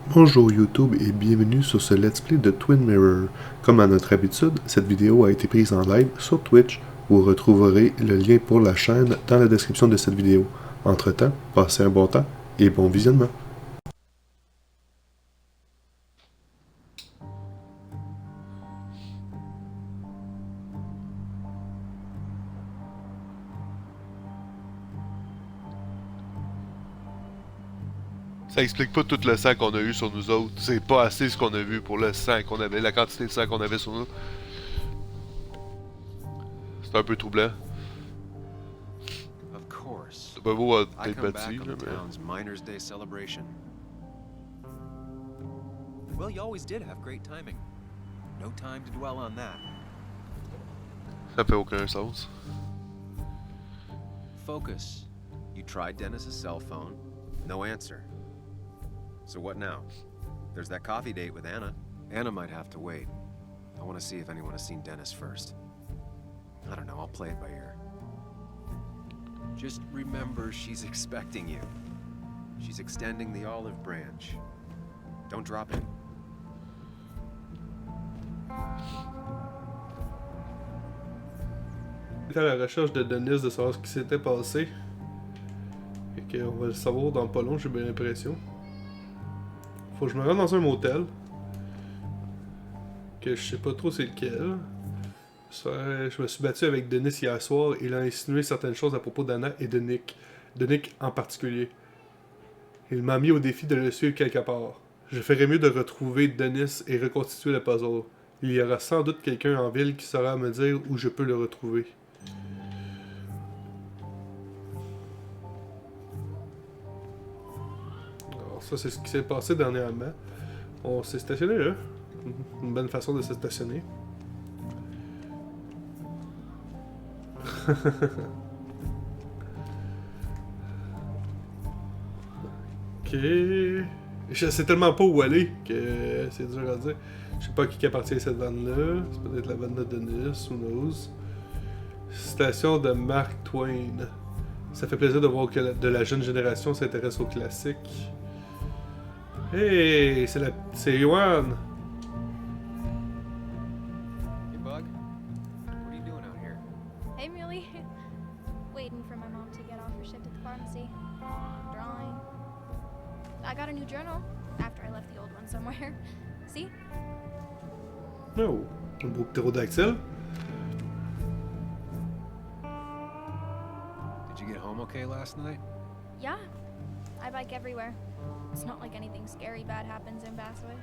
Bonjour YouTube et bienvenue sur ce let's play de Twin Mirror. Comme à notre habitude, cette vidéo a été prise en live sur Twitch. Vous retrouverez le lien pour la chaîne dans la description de cette vidéo. Entre-temps, passez un bon temps et bon visionnement. Ça explique pas tout le sang qu'on a eu sur nous autres. C'est pas assez ce qu'on a vu pour le sang qu'on avait, la quantité de sang qu'on avait sur nous. C'est un peu troublant. Of course. C'est pas beau I d'être come bâti, back on là, the mais... town's Miners' Day celebration. Well, you always did have great timing. No time to dwell on that. Ça fait aucun sens. Focus. You tried Dennis's cell phone. No answer. So what now? There's that coffee date with Anna. Anna might have to wait. I want to see if anyone has seen Dennis first. I don't know, I'll play it by ear. Just remember she's expecting you. She's extending the olive branch. Don't drop it. J'étais à la recherche de Dennis de savoir ce qui s'était passé. Et qu'on va le savoir dans pas long, j'ai bien l'impression. Faut que je me rende dans un motel. Que je sais pas trop c'est lequel. Je me suis battu avec Denis hier soir et il a insinué certaines choses à propos d'Anna et de Nick. De Nick en particulier. Il m'a mis au défi de le suivre quelque part. Je ferais mieux de retrouver Denis et reconstituer le puzzle. Il y aura sans doute quelqu'un en ville qui saura me dire où je peux le retrouver. Alors ça c'est ce qui s'est passé dernièrement. On s'est stationné là. Une bonne façon de se stationner. Ok. Je sais tellement pas où aller que c'est dur à dire. Je sais pas à qui appartient cette vanne-là. C'est peut-être la vanne de Denis, who knows. Citation de Mark Twain. Ça fait plaisir de voir que de la jeune génération s'intéresse aux classiques. Hey, c'est Yohan. Hey, Bug. What are you doing out here? Hey, Muley. Waiting for my mom to get off her shift at the pharmacy. Drawing. I got a new journal after I left the old one somewhere. See? Oh, un beau ptérodactyle. Did you get home okay last night? Yeah. I bike everywhere. It's not like anything scary bad happens in Basswood.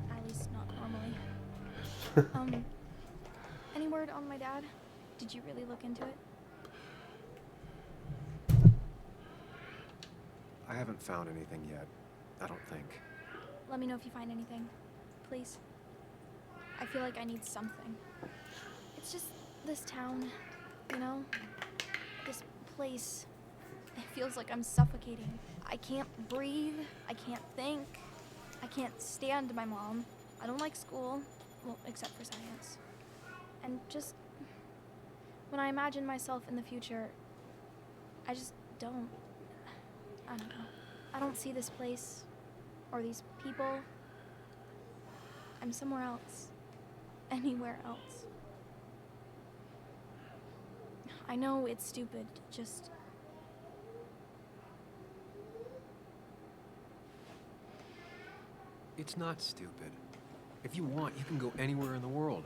At least not normally. Any word on my dad? Did you really look into it? I haven't found anything yet. I don't think. Let me know if you find anything. Please. I feel like I need something. It's just this town, you know? This place. It feels like I'm suffocating. I can't breathe. I can't think. I can't stand my mom. I don't like school. Well, except for science. And just... when I imagine myself in the future, I just don't... I don't know. I don't see this place. Or these people. I'm somewhere else. Anywhere else. I know it's stupid, just... It's not stupid. If you want, you can go anywhere in the world.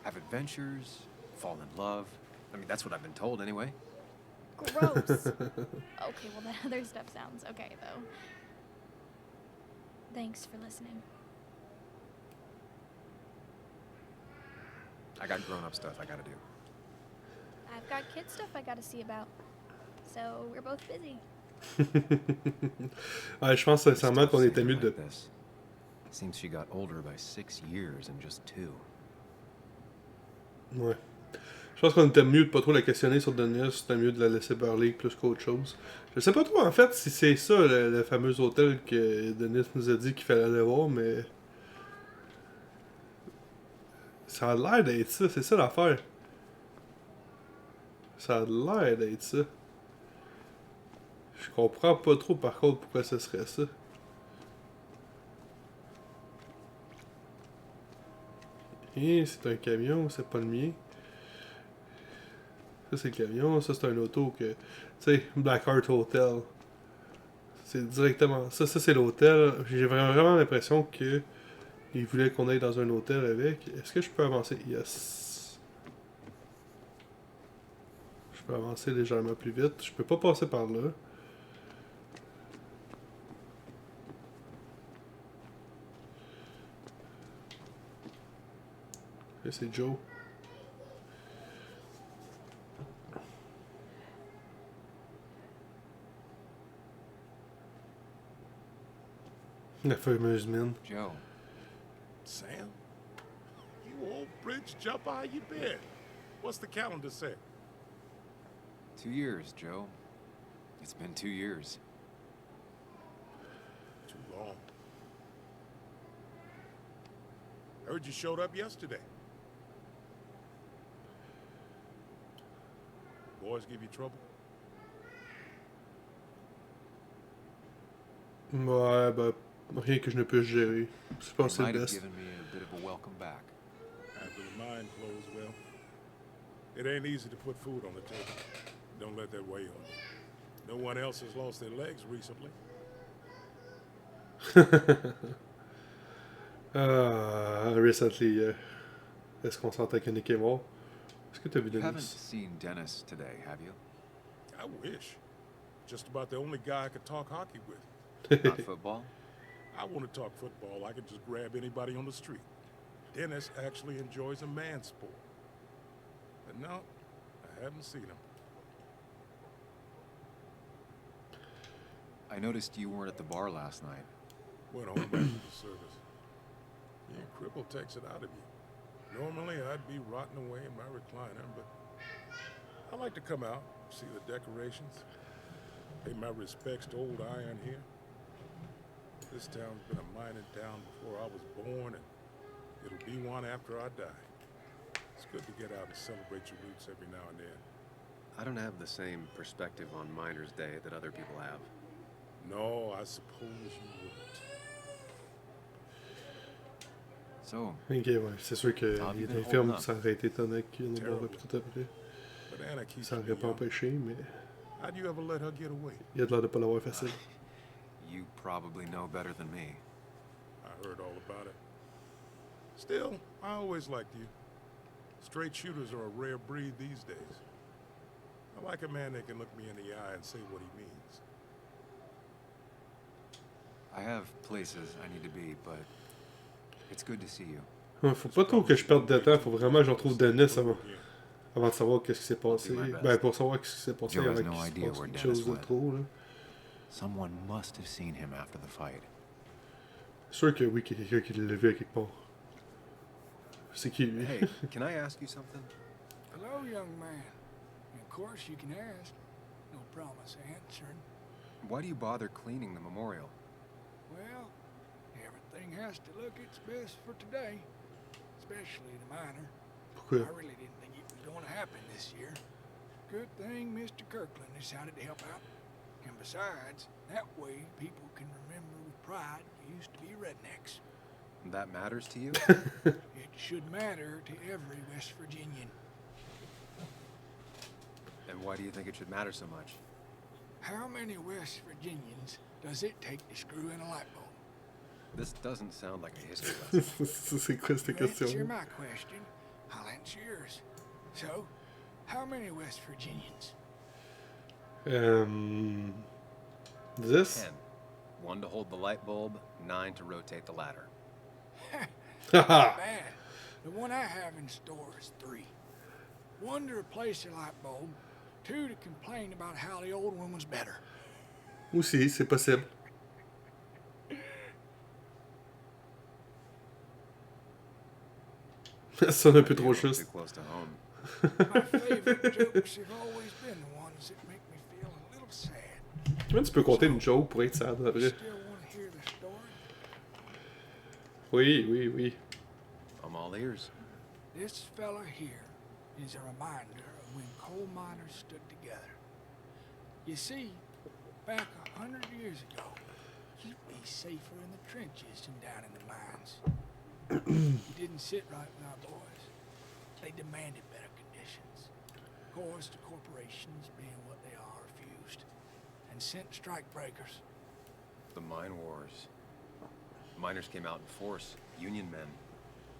Have adventures, fall in love. I mean, that's what I've been told anyway. Gross. Okay, well that other stuff sounds okay, though. Thanks for listening. I got grown-up stuff I gotta do. I've got kid stuff I gotta see about. So, we're both busy. Ouais, je pense sincèrement qu'on était mieux de... Like this. Seems she got older by 6 years in just 2. Ouais. Je pense qu'on était mieux de pas trop la questionner sur Denis, c'était mieux de la laisser parler plus qu'autre chose. Je sais pas trop en fait si c'est ça le fameux hôtel que Denis nous a dit qu'il fallait aller voir, mais... Ça a l'air d'être ça, c'est ça l'affaire. Ça a l'air d'être ça. Je comprends pas trop par contre pourquoi ce serait ça. Et c'est un camion, c'est pas le mien. Ça, c'est le camion. Ça, c'est un auto que... Tu sais, Blackheart Hotel. C'est directement... Ça c'est l'hôtel. J'ai vraiment l'impression que... Il voulait qu'on aille dans un hôtel avec. Est-ce que je peux avancer? Yes. Je peux avancer légèrement plus vite. Je peux pas passer par là. Et c'est Joe. La fameuse mine. Joe, Sam? You old bridge jumper, how you been? What's the calendar say? 2 years, Joe. It's been 2 years. Too long. Heard you showed up yesterday. Boys give you trouble? Ouais, bah, rien que je ne peux gérer. Je pense que c'est Might le have best. given me a bit of a welcome back. After the mine closed, well, it ain't easy to put food on the table. Don't let that weigh on you. No one else has lost their legs recently. Recently, est-ce qu'on s'entend que Nick est mort? Est-ce que t'as vu You haven't Dennis? seen Dennis today, have you? I wish. Just about the only guy I could talk hockey with. Not football? I want to talk football. I could just grab anybody on the street. Dennis actually enjoys a man's sport. But no, I haven't seen him. I noticed you weren't at the bar last night. Went home after the service. Your cripple takes it out of you. Normally, I'd be rotting away in my recliner, but I like to come out, see the decorations, pay my respects to old Iron here. This town's been a mining town before I was born, and it'll be one after I die. It's good to get out and celebrate your roots every now and then. I don't have the same perspective on Miners' Day that other people have. No, I suppose you wouldn't. So, Ok, ouais, c'est sûr que Ah, il bien, est infirme, hold ça aurait été étonnant qu'il en ait Terrible. tout après. But Anna keeps Ça me aurait pas young. empêché, mais How'd you ever let her get away? il a de l'air de pas l'avoir facile. you probably know better than me. I heard all about it. Still, I always liked you. Straight shooters are a rare breed these days. I like a man that can look me in the eye and say what he means. I have places I need to be, but it's good to see you. Ouais, faut pas trop que je perde de temps, faut vraiment que je retrouve Dennis avant de savoir qu'est-ce qui s'est passé. Ben, pour savoir qu'est-ce qui s'est passé Joe has avant no qu'il se idea passe where quelque Dennis chose de went. trop, là. Someone must have seen him after the fight. Sûr que oui, qu'il y a quelqu'un qui l'a vu à quelque part. C'est qui, lui? Hey, can I ask you something? Hello, young man. Of course you can ask. No promise answering. Why do you bother cleaning the memorial? Well, everything has to look its best for today. Especially the minor. Pourquoi? I really didn't think it was going to happen this year. Good thing Mr. Kirkland decided to help out. And besides, that way people can remember with pride you used to be rednecks. That matters to you? It should matter to every West Virginian. And why do you think it should matter so much? How many West Virginians does it take to screw in a light bulb? This doesn't sound like a history lesson. C'est quoi cette You answer question? my question, I'll answer yours. So, how many West Virginians? 10? 10. 1 to hold the light bulb, 9 to rotate the ladder. Haha! Bad. The one I have in store is 3. 1 to replace the light bulb, 2 to complain about how the old one was better. Aussi, c'est possible. Ça sonne un peu trop Maybe a little juste. Too close to home. My favorite jokes have always been the ones that make me feel a little sad. Ouais, tu peux compter une joke pour être sad You après. still want to hear the story? Oui, oui, oui. I'm all ears. This fella here is a reminder of when coal miners stood together. You see, back 100 years ago, you'd be safer in the trenches than down in the mines. It didn't sit right with our boys. They demanded better conditions. Of course, the corporations, being what they are, refused and sent strike breakers. The mine wars. Miners came out in force. Union men.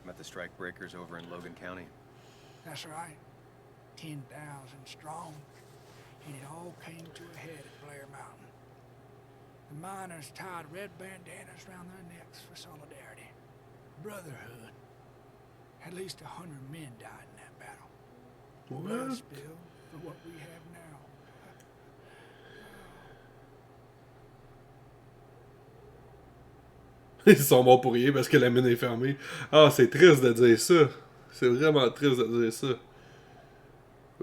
Met the strike breakers over in Logan County. That's right. 10,000 strong. And it all came to a head at Blair Mountain. The miners tied red bandanas around their necks for solidarity. Brotherhood. At least 100 men died in that battle. Blood What? spill for what we have now. Ils sont morts pour rien parce que la mine est fermée. Ah, c'est triste de dire ça. C'est vraiment triste de dire ça.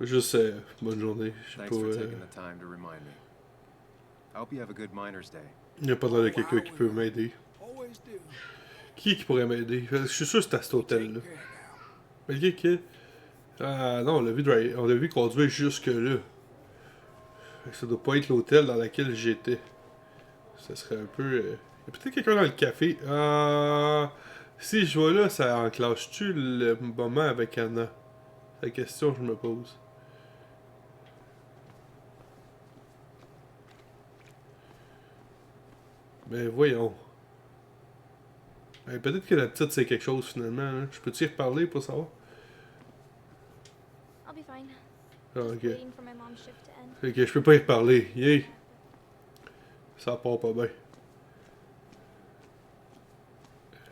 Juste, bonne journée. Je sais Thanks pas. for taking the time to remind me. I hope you have a good Miner's Day. Il n'y a pas l'air de quelqu'un qui peut m'aider. Always do. Qui pourrait m'aider? Je suis sûr que c'est à cet hôtel-là. Take care now. Mais le gars qui. Ah non, on l'a vu conduire jusque-là. Fait que ça doit pas être l'hôtel dans lequel j'étais. Ça serait un peu. Il y a peut-être quelqu'un dans le café. Ah. Si je vois là, ça enclenche-tu le moment avec Anna? C'est la question que je me pose. Mais voyons. Peut-être que la petite c'est quelque chose finalement. Hein. Je peux-tu y reparler pour savoir? I'll be fine. Ah, Just ok. waiting for my mom's shift to end. Ok, je peux pas y reparler. Yay! Ça part pas bien.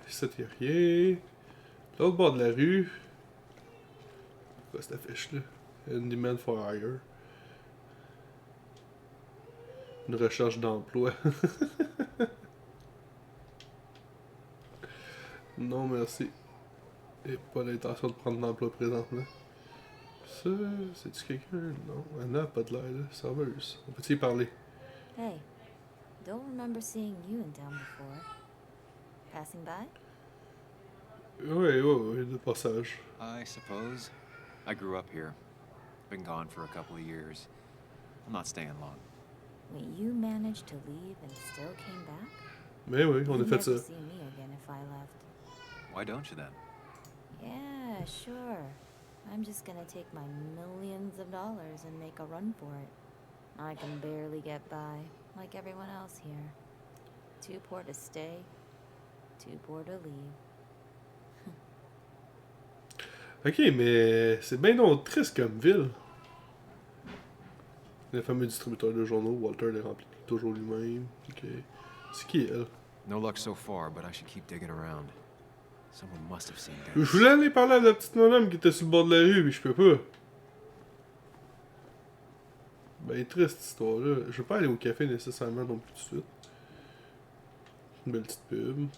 Ici, y'a rien. L'autre bord de la rue. Quoi cette affiche-là? Une demand for hire. Une recherche d'emploi. Non, merci. Et pas l'intention de prendre l'emploi présentement. Ça, c'est-tu quelqu'un? Non, Anna a pas de l'air, là. Serveuse. On peut-y parler? Hey, don't remember seeing you in town before. Passing by? Oui, de passage. I suppose. I grew up here. Been gone for a couple of years. I'm not staying long. Wait, you managed to leave and still came back? Mais oui, on a You'd fait ça. never see me again if I left. Why don't you then? Yeah, sure. I'm just gonna take my millions of dollars and make a run for it. I can barely get by, like everyone else here. Too poor to stay, too poor to leave. Ok, mais c'est bien non triste comme ville. Le fameux distributeur de journaux, Walter les remplit toujours lui-même. Ok. C'est qui elle? No luck so far, but I should keep digging around. Someone must have seen Je Dennis. voulais aller parler à la petite madame qui était sur le bord de la rue, mais je peux pas. Ben triste cette histoire-là. Je veux pas aller au café nécessairement non plus tout de suite. Une belle petite pub.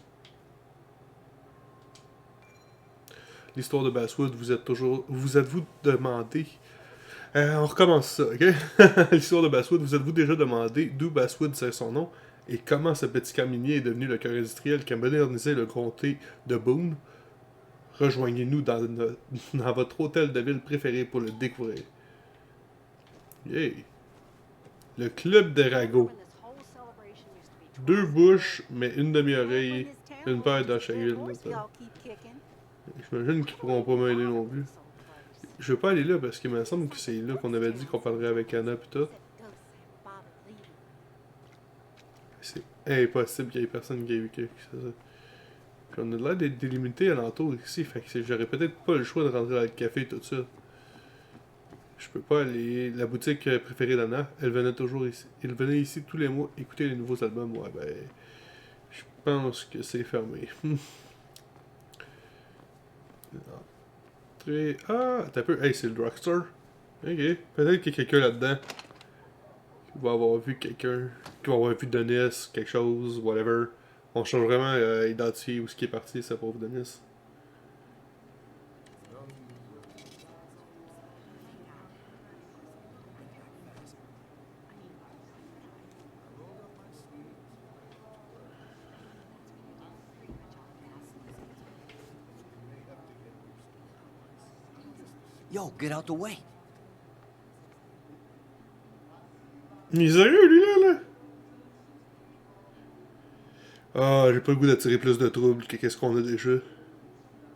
L'histoire de Basswood, vous êtes-vous demandé... on recommence ça, ok? L'histoire de Basswood, vous êtes-vous déjà demandé d'où Basswood c'est son nom et comment ce petit camp minier est devenu le cœur industriel qui a modernisé le comté de Boone? Rejoignez-nous dans votre hôtel de ville préféré pour le découvrir. Yay! Le club des ragots. 2 bouches, mais une demi-oreille, une paire d'enchagules. J'imagine qu'ils pourront pas m'aider non plus. Je veux pas aller là parce qu'il me semble que c'est là qu'on avait dit qu'on parlerait avec Anna pis tout. C'est impossible qu'il y ait personne qui ait vu quelque chose. Puis on a l'air d'être délimité alentour ici, fait que j'aurais peut-être pas le choix de rentrer dans le café tout ça. Je peux pas aller. La boutique préférée d'Anna, elle venait toujours ici. Elle venait ici tous les mois écouter les nouveaux albums. Ouais, ben. Je pense que c'est fermé. Entrée. Ah, t'as peu. Hey, c'est le drugstore. Ok. Peut-être qu'il y a quelqu'un là-dedans qui va avoir vu quelqu'un. Qui va avoir vu Denis, quelque chose, whatever. On change vraiment identifier où ce qui est parti, c'est pauvre Denis. Yo, get out the way. Il est sérieux, lui, là? Ah, j'ai pas le goût d'attirer plus de troubles que qu'est-ce qu'on a déjà.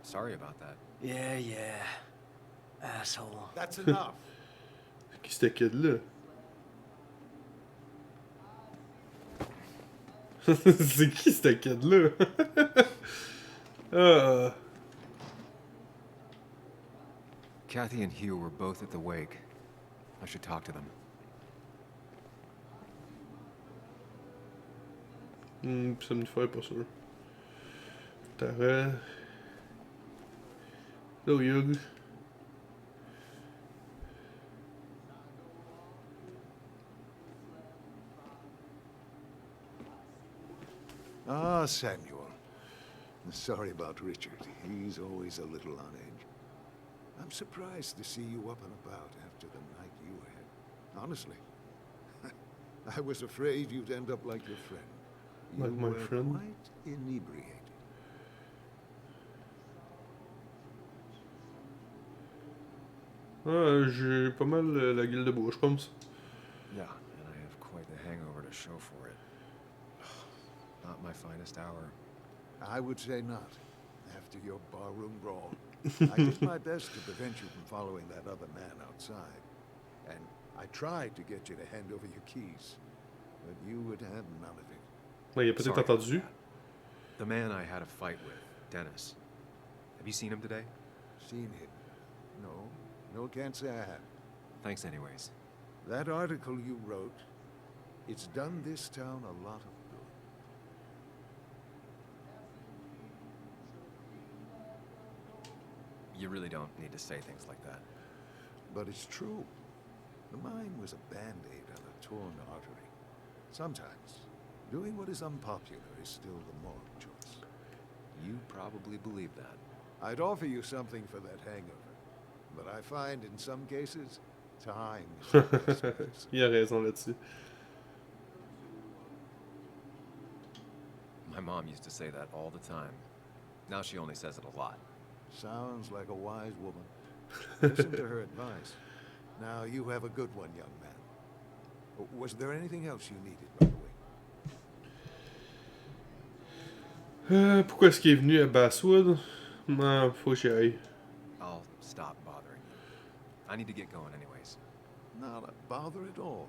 Sorry about that. Yeah. Asshole. That's enough. Qui ce kid-là? C'est qui ce kid-là? Ah. Kathy and Hugh were both at the wake. I should talk to them. Ça me ferait pas sûr. Tara. Hello, Hugh. Ah, Samuel. Sorry about Richard. He's always a little on edge. I'm surprised to see you up and about after the night you had. Honestly. I was afraid you'd end up like your friend. Like You my were friend? quite inebriated. Ah, j'ai pas mal la gueule de bois, je pense. Yeah, and I have quite the hangover to show for it. Not my finest hour. I would say not, after your barroom brawl. I did my best to prevent you from following that other man outside. And I tried to get you to hand over your keys. But you would have none of it. Ouais, il a peut-être Sorry. entendu. The man I had a fight with, Dennis. Have you seen him today? Seen him? No, can't say I have. Thanks anyways. That article you wrote, it's done this town a lot of good. You really don't need to say things like that. But it's true. The mine was a band-aid on a torn artery. Sometimes, doing what is unpopular is still the moral choice. You probably believe that. I'd offer you something for that hangover, but I find in some cases, time is the best medicine. Il a raison là-dessus. My mom used to say that all the time. Now she only says it a lot. Sounds like a wise woman. Listen to her advice. Now you have a good one, young man. Was there anything else you needed, by the way? Pourquoi est-ce qu'il est venu à Basswood? Non, faut que j'y aille. I'll stop bothering you. I need to get going anyways. Not a bother at all.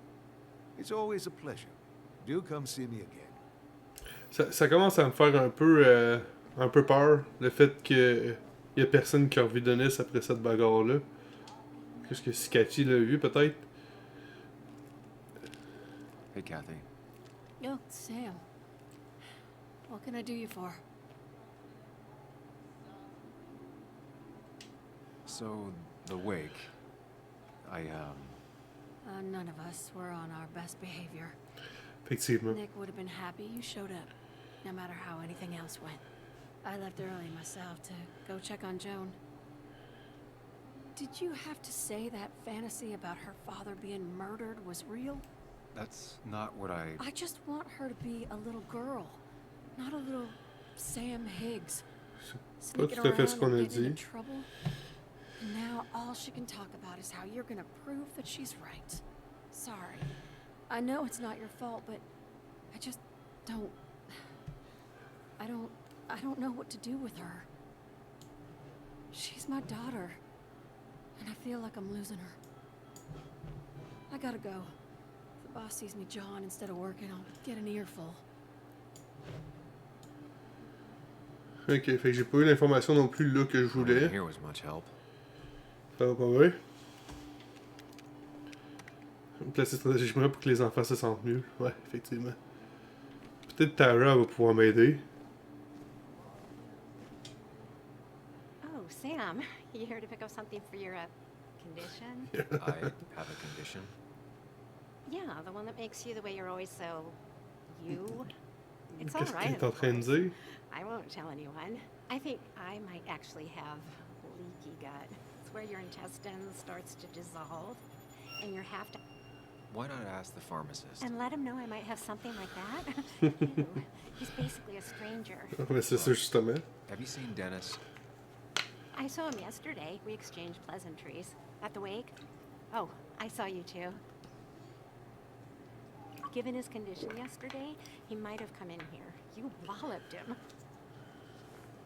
It's always a pleasure. Do come see me again. Ça commence à me faire un peu peur, le fait que y a personne qui a revu Dennis après cette bagarre-là. Qu'est-ce que si Cathy l'a vu, peut-être? Hey, Kathy. Oh, Sam. What can I do you for? So, the wake. None of us were on our best behavior. Effectivement. Nick would have been happy you showed up, no matter how anything else went. I left early myself to go check on Joan. Did you have to say that fantasy about her father being murdered was real? That's not what I just want her to be a little girl, not a little Sam Higgs. Pas tout à fait ce qu'on a and getting dit. in trouble. And now all she can talk about is how you're gonna prove that she's right. Sorry. I know it's not your fault, but I just don't... I don't know what to do with her. She's my daughter, and I feel like I'm losing her. I gotta go. If the boss sees me jawing instead of working, I'll get an earful. Ok, fait que j'ai pas eu l'information non plus là que je voulais. Here was much help. Ça va pas vrai. Me placer stratégiquement pour que les enfants se sentent mieux. Ouais, effectivement. Peut-être Tara va pouvoir m'aider. Oh, Sam, you here to pick up something for your condition? I have a condition. Yeah, the one that makes you the way you're always so you. It's all Qu'est-ce right. qu'il est en of train de course. dire? I won't tell anyone. I think I might actually have leaky gut. It's where your intestines starts to dissolve, and you have to. Why not ask the pharmacist? And let him know I might have something like that. Ew, he's basically a stranger. Mais c'est ça justement. Have you seen Dennis? I saw him yesterday. We exchanged pleasantries. At the wake? Oh, I saw you too. Given his condition yesterday, he might have come in here. You walloped him.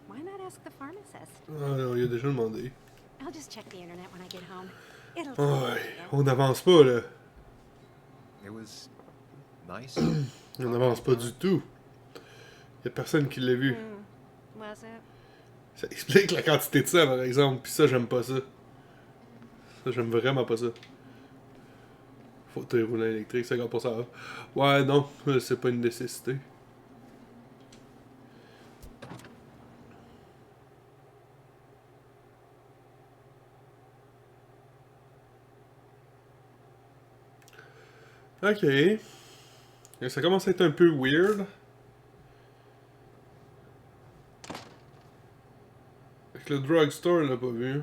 Why not ask the pharmacist. Ah non, il a déjà demandé. I'll just check the internet when I get home. It'll Ouais, on n'avance pas là. It was nice. On n'avance pas du tout. Il y a personne qui l'a vu. Was it? Ça explique la quantité de ça, par exemple. Puis ça, j'aime pas ça. Ça, j'aime vraiment pas ça. Fauteuil roulant électrique, 50%. Ouais, non, c'est pas une nécessité. Ok. Et ça commence à être un peu weird. Avec le drugstore, on l'a pas vu.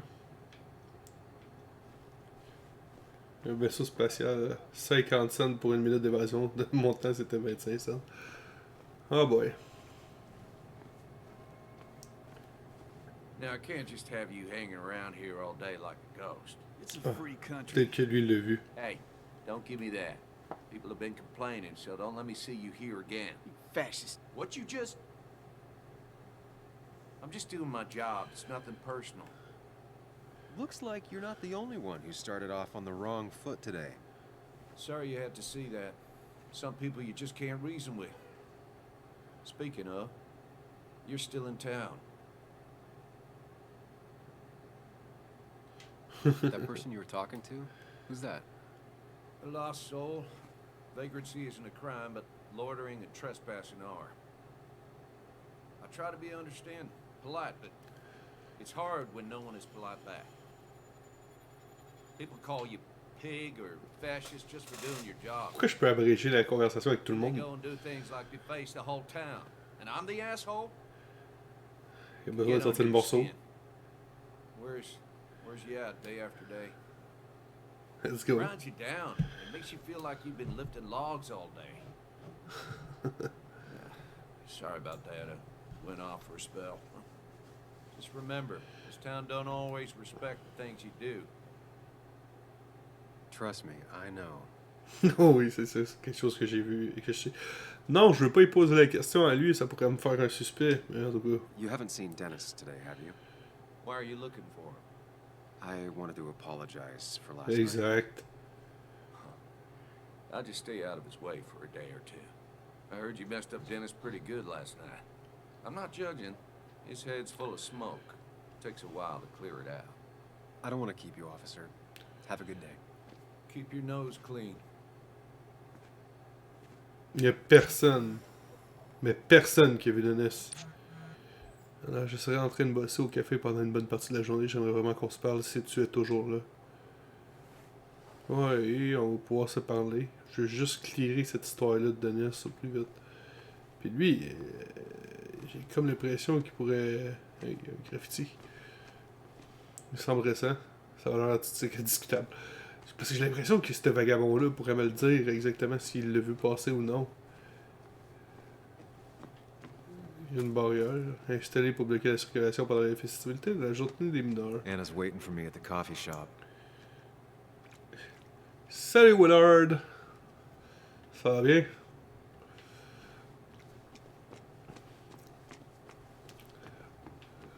Un vaisseau spatial, 50 cents pour une minute d'évasion. De mon temps, c'était 25 cents. Oh boy. Now, I can't just have you hanging around here all day like a ghost. It's a free country. Peut-être que lui l'a vu. Hey, don't give me that. People have been complaining, so don't let me see you here again. You fascist. What you just... I'm just doing my job. It's nothing personal. Looks like you're not the only one who started off on the wrong foot today. Sorry you had to see that. Some people you just can't reason with. Speaking of, you're still in town. That person you were talking to? Who's that? A lost soul. Vagrancy isn't a crime, but loitering and trespassing are. I try to be understanding, polite, but it's hard when no one is polite back. People call you pig or fascist just for doing your job. Pourquoi je peux abréger la conversation avec tout le They monde? go and do things like deface the whole town. And I'm the asshole? Il a besoin de sortir le morceau. Where's you at day after day? Let's go. Grinds you down. It makes you feel like you've been lifting logs all day. Sorry about that. I went off for a spell. Just remember, this town don't always respect the things you do. Trust me, I know. Oh oui, c'est quelque chose que j'ai vu et que je sais. Non, je veux pas y poser la question à lui, ça pourrait me faire un suspect. Mais en tout cas. You haven't seen Dennis today, have you? Why are you looking for him? I wanted to apologize for last night. Exact. I'll just stay out of his way for a day or two. I heard you messed up Dennis pretty good last night. I'm not judging. His head's full of smoke. Takes a while to clear it out. I don't want to keep you, officer. Have a good day. Keep your nose clean. Il y a personne. Mais personne qui a vu Dennis. Alors, je serais en train de bosser au café pendant une bonne partie de la journée. J'aimerais vraiment qu'on se parle si tu es toujours là. Ouais, et on va pouvoir se parler. Je veux juste clearer cette histoire-là de Dennis au plus vite. Puis lui, j'ai comme l'impression qu'il pourrait... un graffiti. Il me semble récent. Ça va l'air discutable. Parce que j'ai l'impression que ce vagabond-là pourrait me le dire exactement s'il l'a vu passer ou non. Il y a une barrière installée pour bloquer la circulation pendant les festivités de la journée des mineurs. Anna's waiting for me at the coffee shop. Salut Willard! Ça va bien?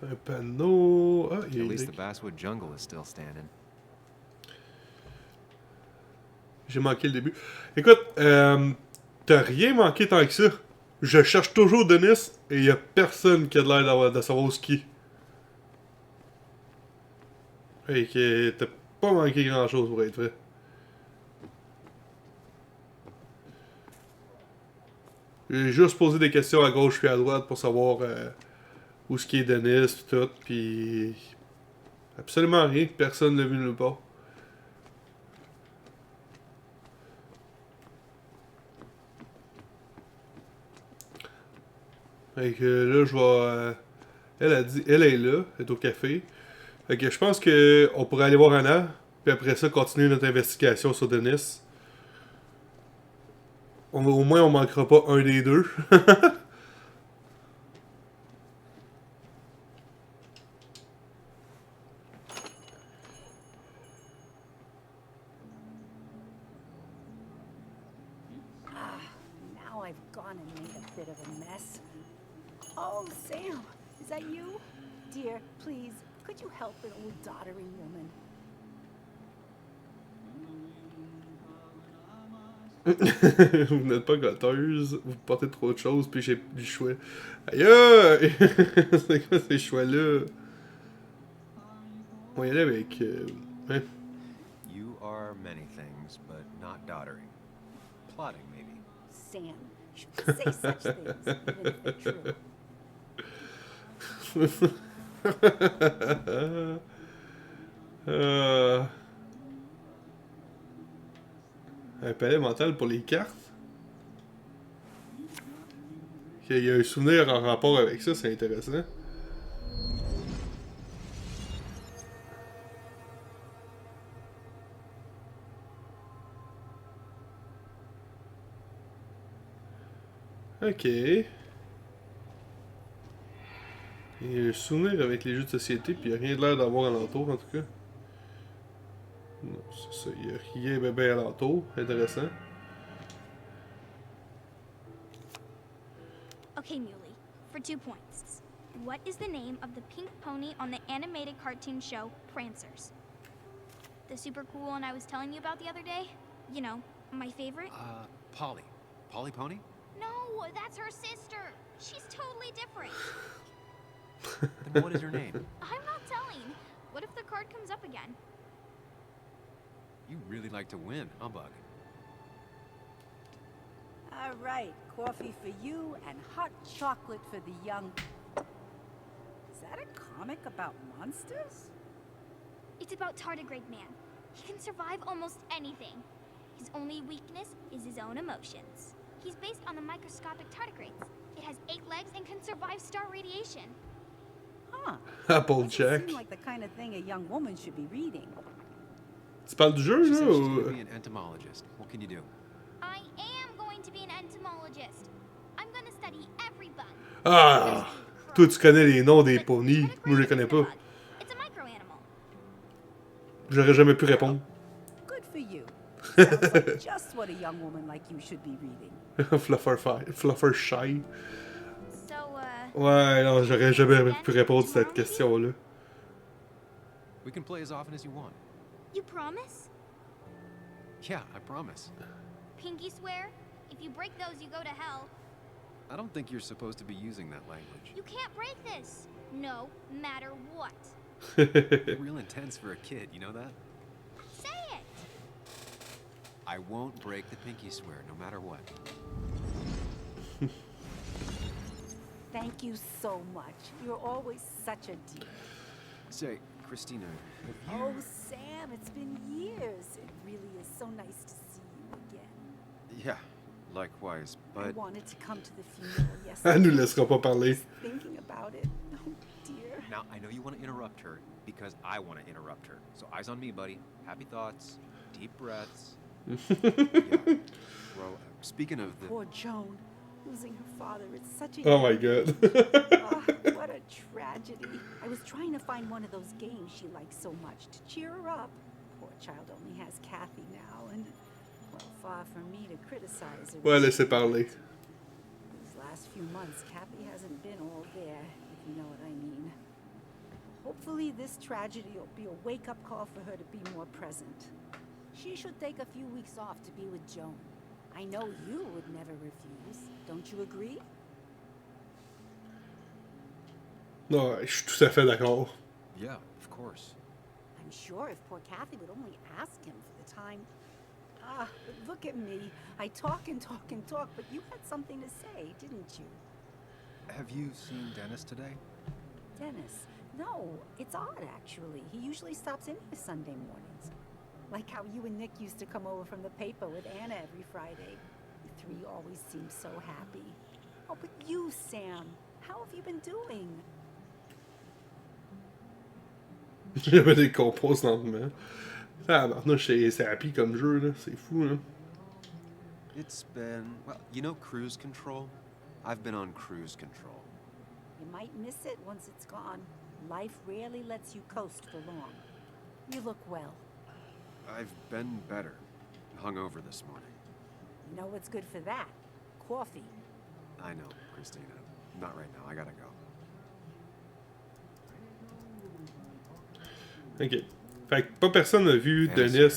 Un panneau... Ah, il y a At least the basswood jungle is still standing. J'ai manqué le début. Écoute, t'as rien manqué tant que ça. Je cherche toujours Dennis et il y a personne qui a l'air de savoir où ski. Et que t'as pas manqué grand chose pour être vrai. J'ai juste posé des questions à gauche et à droite pour savoir où ce qui est Dennis pis tout, pis absolument rien, personne l'a vu nulle part. Fait que là, je vais... elle a dit... Elle est là, elle est au café. Fait que je pense que on pourrait aller voir Anna, puis après ça, continuer notre investigation sur Dennis. Au moins, on manquera pas un des deux. Now I've gone and made a bit of a mess. Oh, Sam, is that you? Dear, please, could you help an old doddering woman? Vous n'êtes pas gâteuse, vous portez trop de choses, puis j'ai du choix. Aïe aïe! C'est quoi ces choix-là? On va y aller avec. Ouais. You are many things, but not doddering. Plotting, maybe. Sam, you shouldn't say such things, even if they're true. Un palais mental pour les cartes. Il y a un souvenir en rapport avec ça, c'est intéressant. Ok. Il y a un souvenir avec les jeux de société, puis il n'y a rien de l'air d'avoir alentour en tout cas. Non, c'est ça, il n'y a rien bébé alentour. Intéressant. Okay, Muley, for 2 points. What is the name of the pink pony on the animated cartoon show Prancers? The super cool one I was telling you about the other day? You know, my favorite? Polly. Polly Pony? No, that's her sister. She's totally different. Then what is her name? I'm not telling. What if the card comes up again? You really like to win, humbug. All right, coffee for you and hot chocolate for the young... Is that a comic about monsters? It's about tardigrade man. He can survive almost anything. His only weakness is his own emotions. He's based on the microscopic tardigrades. It has 8 legs and can survive star radiation. Huh. Applejack. Seems like the kind of thing a young woman should be reading. Tu parles du jeu, She là, said she's ou... gonna be an entomologist. What can you do? I am going to be an entomologist. I'm gonna study every bug. Ah! Toi, tu connais les noms des poneys. Moi, je les connais pas. It's a microanimal. J'aurais jamais pu répondre. Good for you. Sounds like just what a young woman like you should be reading. Fluffershy. So, Ouais, non, j'aurais jamais pu répondre à cette question-là. We can play as often as you want. you promise? Yeah, I promise. Pinky swear? If you break those, you go to hell. I don't think you're supposed to be using that language. You can't break this. No matter what. Real intense for a kid, you know that? Say it. I won't break the pinky swear, no matter what. Thank you so much. You're always such a dear. Say, Christina, have you... Oh, Sam, it's been years. It really is so nice to see you again. Yeah, likewise, I but... wanted to come to the funeral Elle yesterday. nous laissera pas parler. Thinking about it. Oh, dear. Now, I know you want to interrupt her, because I want to interrupt her. So eyes on me, buddy. Happy thoughts, deep breaths. Yeah. Well, speaking of the... Poor Joan. Losing her father is such a... Oh my god. Ah, what a tragedy. I was trying to find one of those games she likes so much to cheer her up. Poor child only has Kathy now, and, well, far from me to criticize her. Ouais, laissez parler. These last few months, Kathy hasn't been all there, if you know what I mean. Hopefully this tragedy will be a wake-up call for her to be more present. She should take a few weeks off to be with Joan. I know you would never refuse. Don't you agree? Non, je suis tout à fait d'accord. Yeah, of course. I'm sure if poor Kathy would only ask him for the time... Ah, but look at me. I talk and talk and talk, but you had something to say, didn't you? Have you seen Dennis today? Dennis? No, it's odd, actually. He usually stops in here Sunday mornings. Like how you and Nick used to come over from the paper with Anna every Friday. You three always seem so happy. Oh, but you, Sam, how have you been doing? J'avais des compos lentement. Ah, maintenant, c'est happy comme jeu, là. C'est fou, là. It's been... Well, you know cruise control? I've been on cruise control. You might miss it once it's gone. Life rarely lets you coast for long. You look well. I've been better. Hungover this morning. You know what's good for that? Coffee. I know, Christina. Not right now. I gotta go. Ok. Fait que pas personne n'a vu Anna's Denis. here.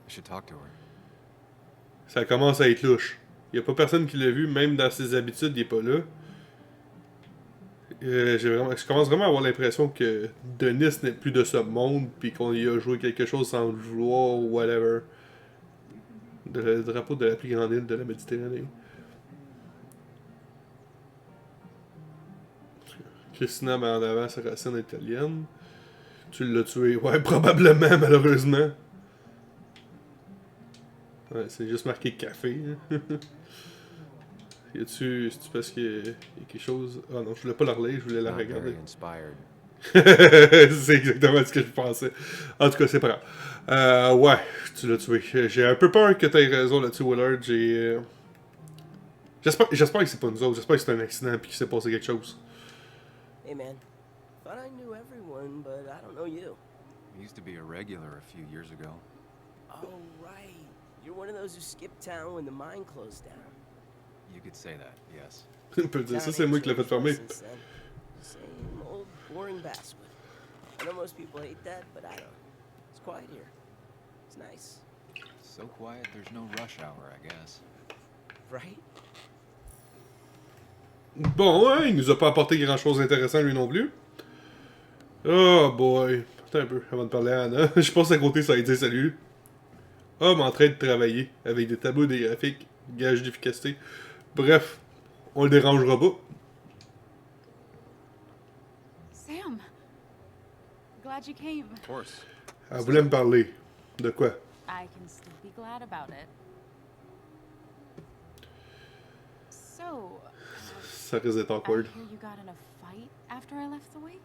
I should talk to her. Ça commence à être louche. Y a pas personne qui l'a vu, même dans ses habitudes, il est pas là. Je commence vraiment à avoir l'impression que Denis n'est plus de ce monde, puis qu'on y a joué quelque chose sans le vouloir ou whatever. Le drapeau de la plus grande île de la Méditerranée. Christina met en avant sa racine italienne. Tu l'as tué. Ouais, probablement, malheureusement. Ouais, c'est juste marqué café. Hein. C'est-tu parce qu'il y a quelque chose... Ah non, je voulais pas la relire, je voulais la Not regarder. very inspired. C'est exactement ce que je pensais. En tout cas, c'est pas grave. Ouais, tu l'as tué. J'ai un peu peur que t'aies raison là-dessus, Willard. J'espère que c'est pas nous autres. J'espère que c'est un accident et qu'il s'est passé quelque chose. Hey man, thought I knew everyone, but I don't know you. I used to be a regular a few years ago. Oh right, you're one of those who skipped town when the mine closed down. You could say that, yes. On peut dire ça, c'est moi qui l'ai fait fermer. Same old boring basswood. I know most people hate that, but I don't. It's quiet here. It's nice. So quiet, there's no rush hour, I guess. Right? Bon, hein, il nous a pas apporté grand-chose d'intéressant lui non plus. Oh boy. Attends un peu, avant de parler à Anna. Je passe à côté, ça va dire salut. Homme en train de travailler, avec des tableaux et des graphiques, gage d'efficacité. Bref, on le dérangera pas. Sam, glad you came. Of course. Elle voulait me parler. De quoi? I can still be glad about it. So, Ça risque d'être awkward. I hear you got in a fight after I left the wake?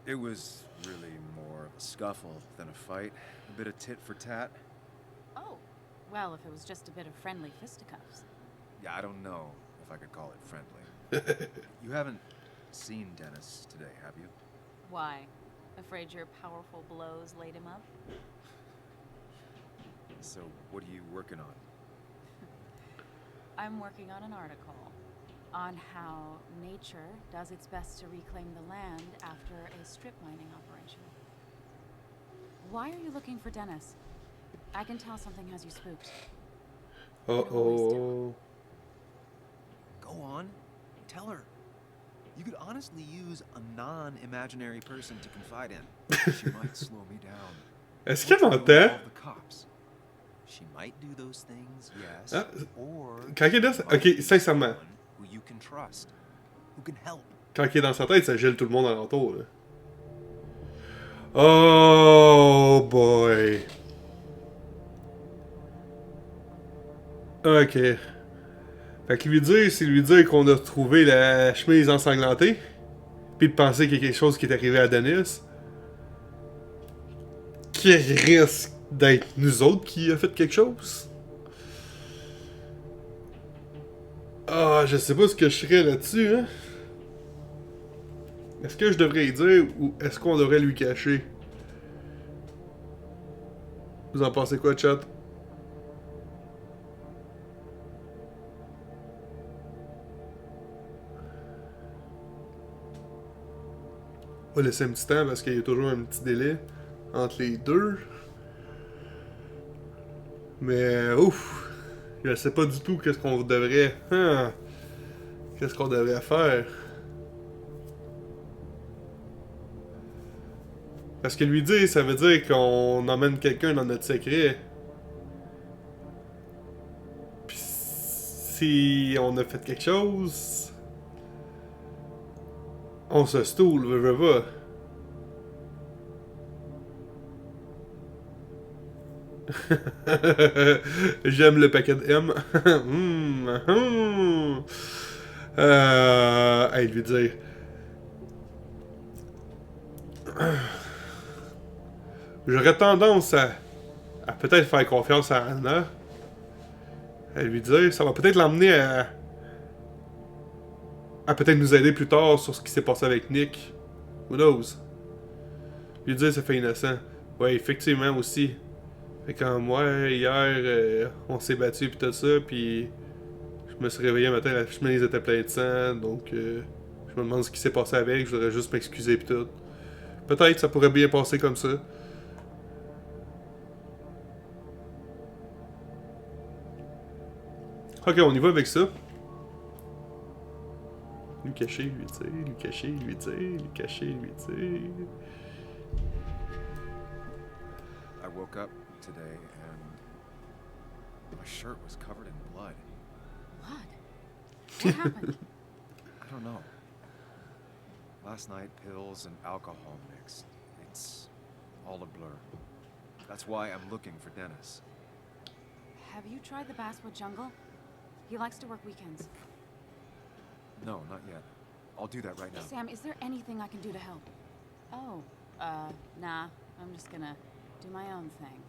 It was really more of a scuffle than a fight. A bit of tit for tat. Oh, well, if it was just a bit of friendly fisticuffs. Yeah, I don't know if I could call it friendly. You haven't seen Dennis today, have you? Why? Afraid your powerful blows laid him up? So, what are you working on? I'm working on an article on how nature does its best to reclaim the land after a strip mining operation. Why are you looking for Dennis? I can tell something has you spooked. Uh-oh. Go on, tell her. You could honestly use a non-imaginary person to confide in. She might slow me down. Est-ce qu'elle m'entend? She might do those things, yes. Ah, Or quand il est dans sa... Ok, sincèrement. who you can trust, who can help. Quand il est dans sa tête, ça gèle tout le monde alentour. Là. Oh boy. Ok. Fait que lui dire, c'est lui dire qu'on a retrouvé la chemise ensanglantée. Puis de penser qu'il y a quelque chose qui est arrivé à Denis. Qui risque d'être nous autres qui a fait quelque chose. Ah, je sais pas ce que je ferais là-dessus, hein. Est-ce que je devrais y dire ou est-ce qu'on devrait lui cacher? Vous en pensez quoi, chat? On va laisser un petit temps parce qu'il y a toujours un petit délai entre les deux. Mais ouf! Je sais pas du tout qu'est-ce qu'on devrait... Qu'est-ce qu'on devrait faire? Parce que lui dire, ça veut dire qu'on emmène quelqu'un dans notre secret. Puis si on a fait quelque chose... On se stoule, veux pas. J'aime le paquet de M. Hey, lui dire. J'aurais tendance à peut-être faire confiance à Anna. À lui dire, ça va peut-être l'emmener à peut-être nous aider plus tard sur ce qui s'est passé avec Nick. Who knows? Lui dire, ça fait innocent. Ouais, effectivement aussi. Fait comme, ouais, hier, on s'est battu pis tout ça, pis Je me suis réveillé un matin, la chemise était pleine de sang, donc je me demande ce qui s'est passé avec, je voudrais juste m'excuser pis tout. Peut-être ça pourrait bien passer comme ça. Ok, on y va avec ça. Lui cacher, lui dire, lui cacher, lui dire, lui cacher, lui dire. I woke up today and my shirt was covered in blood. Blood? What happened? I don't know. Last night, pills and alcohol mixed. It's all a blur. That's why I'm looking for Dennis. Have you tried the Basswood Jungle? He likes to work weekends. No, not yet. I'll do that right now. Sam, is there anything I can do to help? Oh, nah. I'm just gonna do my own thing.